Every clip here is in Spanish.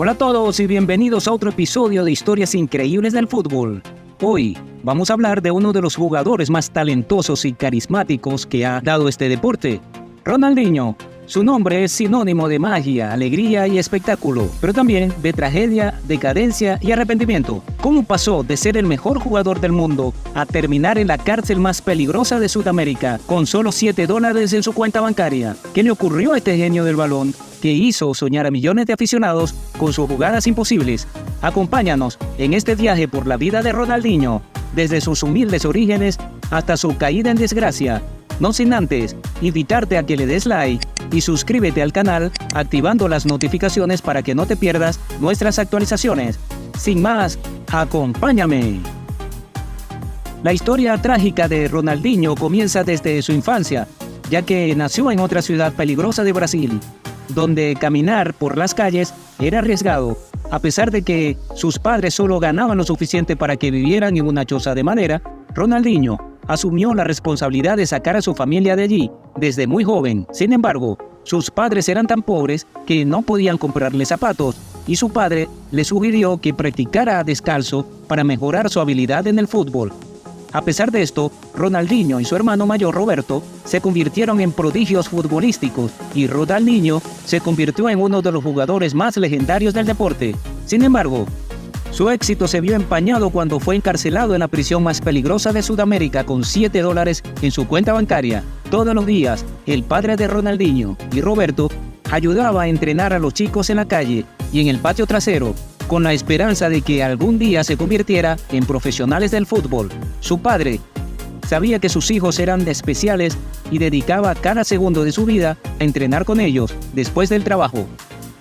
Hola a todos y bienvenidos a otro episodio de Historias Increíbles del Fútbol. Hoy vamos a hablar de uno de los jugadores más talentosos y carismáticos que ha dado este deporte, Ronaldinho. Su nombre es sinónimo de magia, alegría y espectáculo, pero también de tragedia, decadencia y arrepentimiento. ¿Cómo pasó de ser el mejor jugador del mundo a terminar en la cárcel más peligrosa de Sudamérica con solo $7 en su cuenta bancaria? ¿Qué le ocurrió a este genio del balón que hizo soñar a millones de aficionados con sus jugadas imposibles? Acompáñanos en este viaje por la vida de Ronaldinho, desde sus humildes orígenes hasta su caída en desgracia. No sin antes invitarte a que le des like y suscríbete al canal activando las notificaciones para que no te pierdas nuestras actualizaciones. Sin más, acompáñame. La historia trágica de Ronaldinho comienza desde su infancia, ya que nació en otra ciudad peligrosa de Brasil, donde caminar por las calles era arriesgado. A pesar de que sus padres solo ganaban lo suficiente para que vivieran en una choza de madera, Ronaldinho asumió la responsabilidad de sacar a su familia de allí desde muy joven. Sin embargo, sus padres eran tan pobres que no podían comprarle zapatos y su padre le sugirió que practicara descalzo para mejorar su habilidad en el fútbol. A pesar de esto, Ronaldinho y su hermano mayor Roberto se convirtieron en prodigios futbolísticos y Ronaldinho se convirtió en uno de los jugadores más legendarios del deporte. Sin embargo, su éxito se vio empañado cuando fue encarcelado en la prisión más peligrosa de Sudamérica con $7 en su cuenta bancaria. Todos los días, el padre de Ronaldinho y Roberto ayudaba a entrenar a los chicos en la calle y en el patio trasero, con la esperanza de que algún día se convirtiera en profesionales del fútbol. Su padre sabía que sus hijos eran especiales y dedicaba cada segundo de su vida a entrenar con ellos después del trabajo.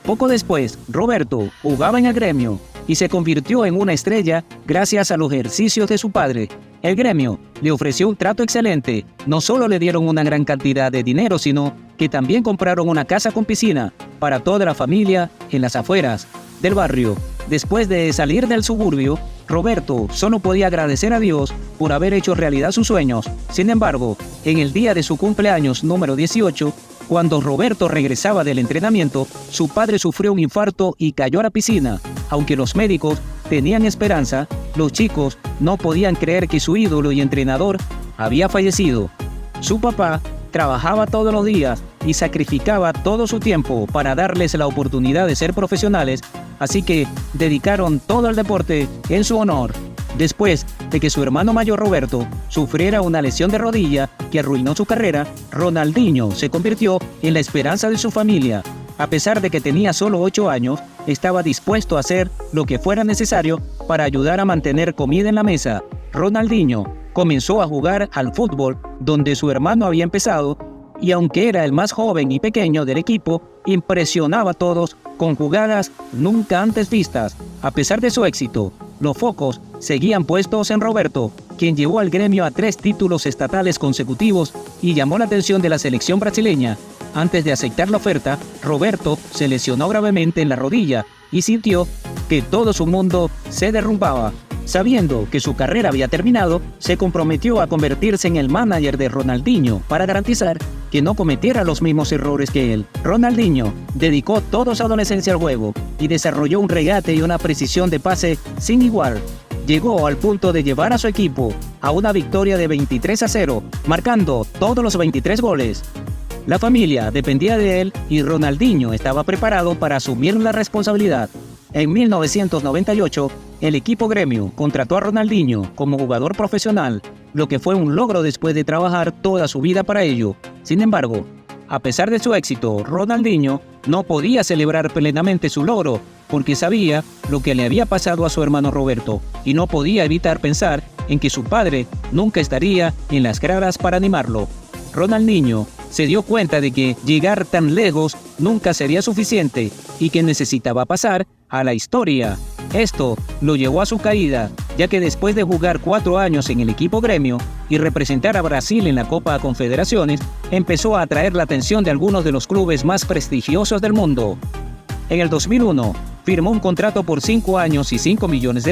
Poco después, Roberto jugaba en el Gremio y se convirtió en una estrella gracias a los ejercicios de su padre. El Gremio le ofreció un trato excelente. No solo le dieron una gran cantidad de dinero, sino que también compraron una casa con piscina para toda la familia en las afueras del barrio. Después de salir del suburbio, Roberto solo podía agradecer a Dios por haber hecho realidad sus sueños. Sin embargo, en el día de su cumpleaños número 18, cuando Roberto regresaba del entrenamiento, su padre sufrió un infarto y cayó a la piscina. Aunque los médicos tenían esperanza, los chicos no podían creer que su ídolo y entrenador había fallecido. Su papá trabajaba todos los días y sacrificaba todo su tiempo para darles la oportunidad de ser profesionales, así que dedicaron todo al deporte en su honor. Después de que su hermano mayor Roberto sufriera una lesión de rodilla que arruinó su carrera, Ronaldinho se convirtió en la esperanza de su familia. A pesar de que tenía solo 8 años, estaba dispuesto a hacer lo que fuera necesario para ayudar a mantener comida en la mesa. Ronaldinho comenzó a jugar al fútbol donde su hermano había empezado y aunque era el más joven y pequeño del equipo, impresionaba a todos con jugadas nunca antes vistas. A pesar de su éxito, los focos seguían puestos en Roberto, quien llevó al Gremio a 3 títulos estatales consecutivos y llamó la atención de la selección brasileña. Antes de aceptar la oferta, Roberto se lesionó gravemente en la rodilla y sintió que todo su mundo se derrumbaba. Sabiendo que su carrera había terminado, se comprometió a convertirse en el manager de Ronaldinho para garantizar que no cometiera los mismos errores que él. Ronaldinho dedicó toda su adolescencia al juego y desarrolló un regate y una precisión de pase sin igual. Llegó al punto de llevar a su equipo a una victoria de 23-0, marcando todos los 23 goles. La familia dependía de él y Ronaldinho estaba preparado para asumir la responsabilidad. En 1998, el equipo Gremio contrató a Ronaldinho como jugador profesional, lo que fue un logro después de trabajar toda su vida para ello. Sin embargo, a pesar de su éxito, Ronaldinho no podía celebrar plenamente su logro porque sabía lo que le había pasado a su hermano Roberto y no podía evitar pensar en que su padre nunca estaría en las gradas para animarlo. Ronaldinho se dio cuenta de que llegar tan lejos nunca sería suficiente y que necesitaba pasar a la historia. Esto lo llevó a su caída, ya que después de jugar 4 años en el equipo Gremio y representar a Brasil en la Copa Confederaciones, empezó a atraer la atención de algunos de los clubes más prestigiosos del mundo. En el 2001, firmó un contrato por 5 años y $5 millones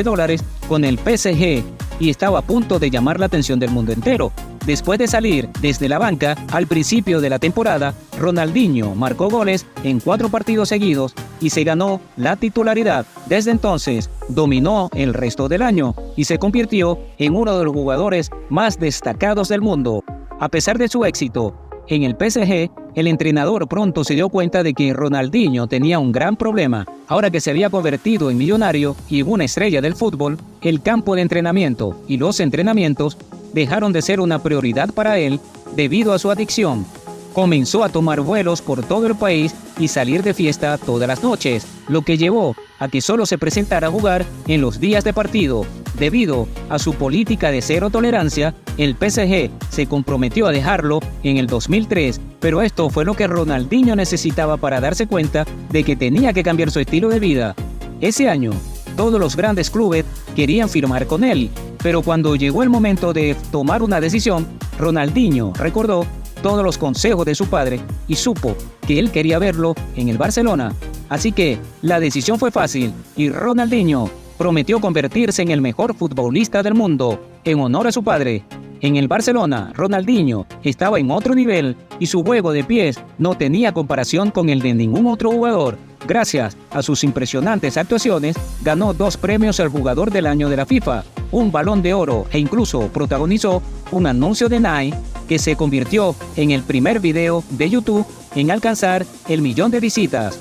con el PSG y estaba a punto de llamar la atención del mundo entero. Después de salir desde la banca al principio de la temporada, Ronaldinho marcó goles en 4 partidos seguidos y se ganó la titularidad. Desde entonces, dominó el resto del año y se convirtió en uno de los jugadores más destacados del mundo. A pesar de su éxito en el PSG, el entrenador pronto se dio cuenta de que Ronaldinho tenía un gran problema. Ahora que se había convertido en millonario y en una estrella del fútbol, el campo de entrenamiento y los entrenamientos dejaron de ser una prioridad para él debido a su adicción. Comenzó a tomar vuelos por todo el país y salir de fiesta todas las noches, lo que llevó a que solo se presentara a jugar en los días de partido. Debido a su política de cero tolerancia, el PSG se comprometió a dejarlo en el 2003, pero esto fue lo que Ronaldinho necesitaba para darse cuenta de que tenía que cambiar su estilo de vida. Ese año, todos los grandes clubes querían firmar con él, pero cuando llegó el momento de tomar una decisión, Ronaldinho recordó todos los consejos de su padre y supo que él quería verlo en el Barcelona. Así que la decisión fue fácil y Ronaldinho prometió convertirse en el mejor futbolista del mundo en honor a su padre. En el Barcelona, Ronaldinho estaba en otro nivel y su juego de pies no tenía comparación con el de ningún otro jugador. Gracias a sus impresionantes actuaciones, ganó 2 premios al jugador del año de la FIFA, un Balón de Oro e incluso protagonizó un anuncio de Nike que se convirtió en el primer video de YouTube en alcanzar el 1.000.000 de visitas.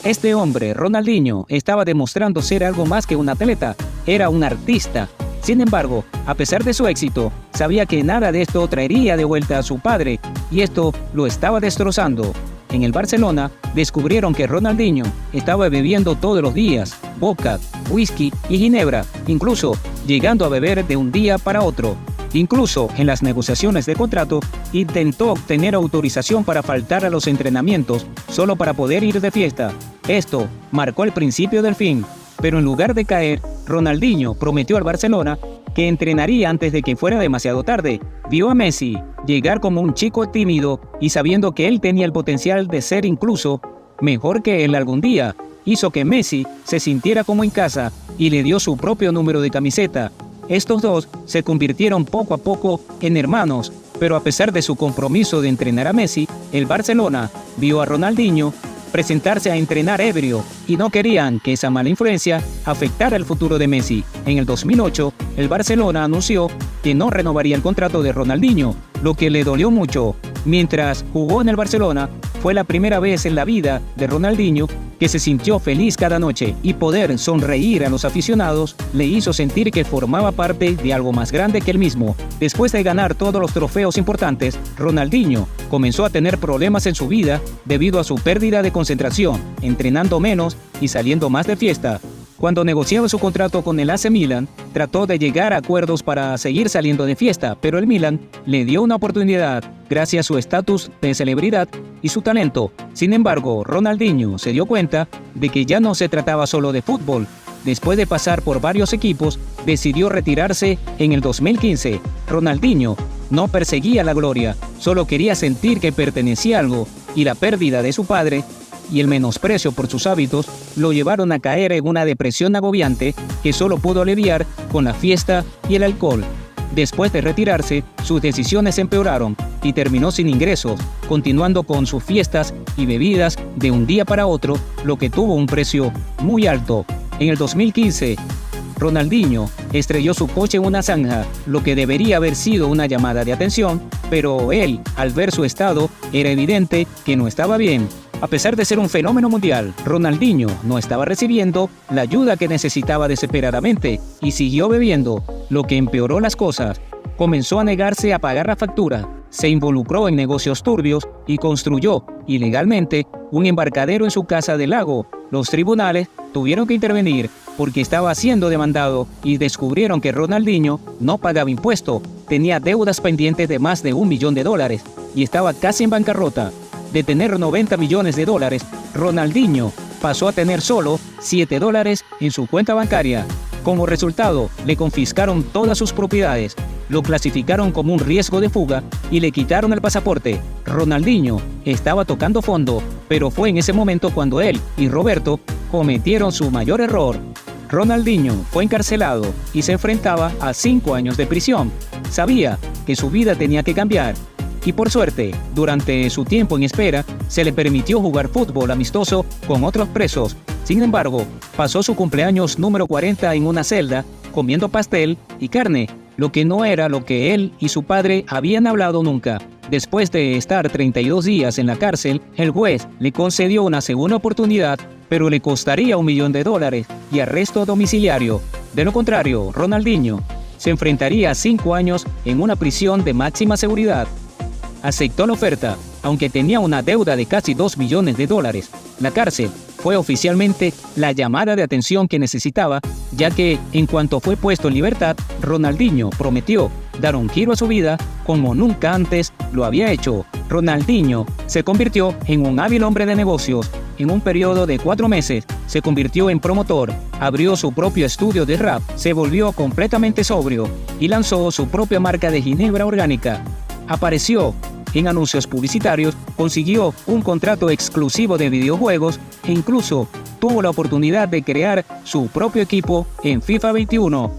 Este hombre, Ronaldinho, estaba demostrando ser algo más que un atleta, era un artista. Sin embargo, a pesar de su éxito, sabía que nada de esto traería de vuelta a su padre, y esto lo estaba destrozando. En el Barcelona, descubrieron que Ronaldinho estaba bebiendo todos los días, vodka, whisky y ginebra, incluso llegando a beber de un día para otro. Incluso en las negociaciones de contrato, intentó obtener autorización para faltar a los entrenamientos solo para poder ir de fiesta. Esto marcó el principio del fin, pero en lugar de caer, Ronaldinho prometió al Barcelona que entrenaría antes de que fuera demasiado tarde. Vio a Messi llegar como un chico tímido y sabiendo que él tenía el potencial de ser incluso mejor que él algún día, hizo que Messi se sintiera como en casa y le dio su propio número de camiseta. Estos dos se convirtieron poco a poco en hermanos, pero a pesar de su compromiso de entrenar a Messi, el Barcelona vio a Ronaldinho presentarse a entrenar ebrio y no querían que esa mala influencia afectara el futuro de Messi. En el 2008, el Barcelona anunció que no renovaría el contrato de Ronaldinho, lo que le dolió mucho. Mientras jugó en el Barcelona, fue la primera vez en la vida de Ronaldinho que se sintió feliz cada noche y poder sonreír a los aficionados le hizo sentir que formaba parte de algo más grande que él mismo. Después de ganar todos los trofeos importantes, Ronaldinho comenzó a tener problemas en su vida debido a su pérdida de concentración, entrenando menos y saliendo más de fiesta. Cuando negociaba su contrato con el AC Milan, trató de llegar a acuerdos para seguir saliendo de fiesta, pero el Milan le dio una oportunidad gracias a su estatus de celebridad y su talento. Sin embargo, Ronaldinho se dio cuenta de que ya no se trataba solo de fútbol. Después de pasar por varios equipos, decidió retirarse en el 2015. Ronaldinho no perseguía la gloria, solo quería sentir que pertenecía a algo, y la pérdida de su padre y el menosprecio por sus hábitos lo llevaron a caer en una depresión agobiante que solo pudo aliviar con la fiesta y el alcohol. Después de retirarse, sus decisiones empeoraron y terminó sin ingresos, continuando con sus fiestas y bebidas de un día para otro, lo que tuvo un precio muy alto. En el 2015, Ronaldinho estrelló su coche en una zanja, lo que debería haber sido una llamada de atención, pero él, al ver su estado, era evidente que no estaba bien. A pesar de ser un fenómeno mundial, Ronaldinho no estaba recibiendo la ayuda que necesitaba desesperadamente y siguió bebiendo, lo que empeoró las cosas. Comenzó a negarse a pagar la factura, se involucró en negocios turbios y construyó, ilegalmente, un embarcadero en su casa del lago. Los tribunales tuvieron que intervenir porque estaba siendo demandado y descubrieron que Ronaldinho no pagaba impuesto, tenía deudas pendientes de más de $1 millón y estaba casi en bancarrota. De tener $90 millones, Ronaldinho pasó a tener solo $7 en su cuenta bancaria. Como resultado, le confiscaron todas sus propiedades, lo clasificaron como un riesgo de fuga y le quitaron el pasaporte. Ronaldinho estaba tocando fondo, pero fue en ese momento cuando él y Roberto cometieron su mayor error. Ronaldinho fue encarcelado y se enfrentaba a 5 años de prisión. Sabía que su vida tenía que cambiar. Y por suerte, durante su tiempo en espera, se le permitió jugar fútbol amistoso con otros presos. Sin embargo, pasó su cumpleaños número 40 en una celda, comiendo pastel y carne, lo que no era lo que él y su padre habían hablado nunca. Después de estar 32 días en la cárcel, el juez le concedió una segunda oportunidad, pero le costaría $1 millón y arresto domiciliario. De lo contrario, Ronaldinho se enfrentaría a 5 años en una prisión de máxima seguridad. Aceptó la oferta, aunque tenía una deuda de casi $2 millones. La cárcel fue oficialmente la llamada de atención que necesitaba, ya que en cuanto fue puesto en libertad, Ronaldinho prometió dar un giro a su vida como nunca antes lo había hecho. Ronaldinho se convirtió en un hábil hombre de negocios. En un periodo de 4 meses, se convirtió en promotor, abrió su propio estudio de rap, se volvió completamente sobrio y lanzó su propia marca de ginebra orgánica. Apareció en anuncios publicitarios, consiguió un contrato exclusivo de videojuegos e incluso tuvo la oportunidad de crear su propio equipo en FIFA 21.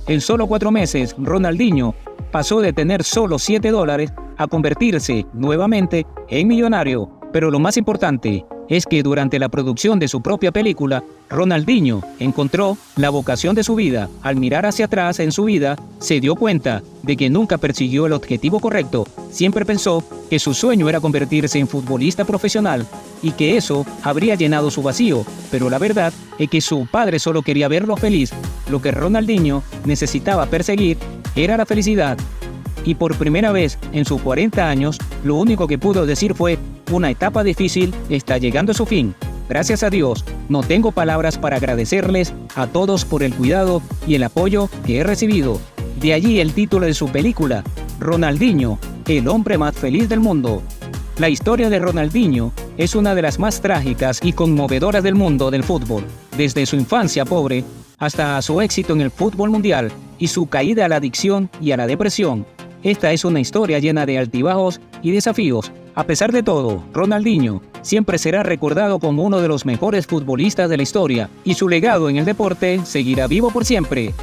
En solo 4 meses, Ronaldinho pasó de tener solo $7 a convertirse nuevamente en millonario. Pero lo más importante es que durante la producción de su propia película, Ronaldinho encontró la vocación de su vida. Al mirar hacia atrás en su vida, se dio cuenta de que nunca persiguió el objetivo correcto. Siempre pensó que su sueño era convertirse en futbolista profesional y que eso habría llenado su vacío, pero la verdad es que su padre solo quería verlo feliz. Lo que Ronaldinho necesitaba perseguir era la felicidad. Y por primera vez en sus 40 años, lo único que pudo decir fue: una etapa difícil está llegando a su fin. Gracias a Dios, no tengo palabras para agradecerles a todos por el cuidado y el apoyo que he recibido. De allí el título de su película, Ronaldinho, el hombre más feliz del mundo. La historia de Ronaldinho es una de las más trágicas y conmovedoras del mundo del fútbol. Desde su infancia pobre hasta su éxito en el fútbol mundial y su caída a la adicción y a la depresión. Esta es una historia llena de altibajos y desafíos. A pesar de todo, Ronaldinho siempre será recordado como uno de los mejores futbolistas de la historia y su legado en el deporte seguirá vivo por siempre.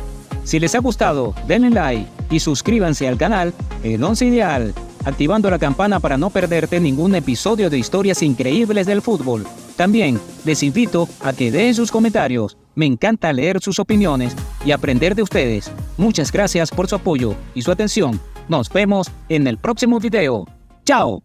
Si les ha gustado, denle like y suscríbanse al canal El Once Ideal, activando la campana para no perderte ningún episodio de historias increíbles del fútbol. También les invito a que den sus comentarios. Me encanta leer sus opiniones y aprender de ustedes. Muchas gracias por su apoyo y su atención. Nos vemos en el próximo video. ¡Chao!